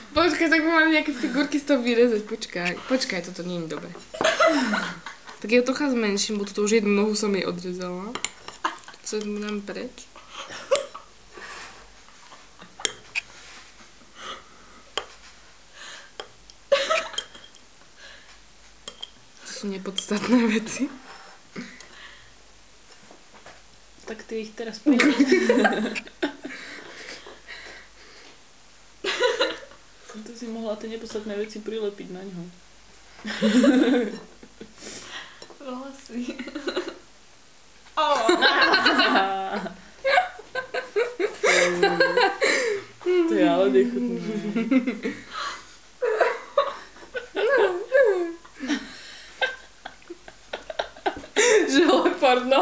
Počkaj, tak mám nejaké figurky z toho vyrezať, počkaj, toto nie je dobre. Tak ja trocha zmenším, bo toto už jednu nohu som jej odrezala. Co mu dám preč? To sú nepodstatné veci. Tak ty ich teraz povedz. To si mohla tie nepodstatné veci prilepiť na ňo. Vlasy. To je ale nechutné. Že porno.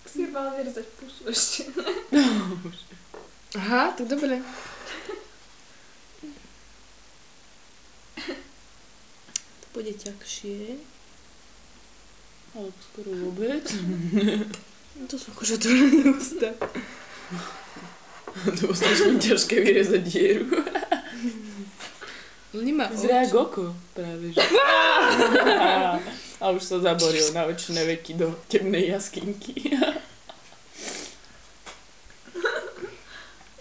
Si mala vyrezať pusu ešte. Aha, tak dobre. To bude ťažšie. Ale skoro vôbec. To sú kožatúrne ústa. To bolo strašne ťažké vyrezať dieru. Nemá Vyzerá oči. ako oko, práve že. A už sa zaboril na večné veky do temnej jaskynky.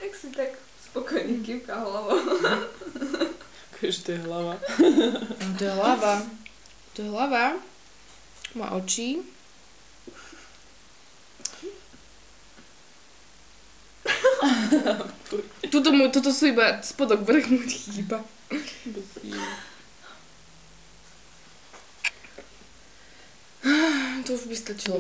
Jak si tak spokojne kývka hlavou. Akože to je hlava. To je hlava. To je hlava. Má oči. Toto sú iba spodok, vrch mu chýba. To už by stačilo.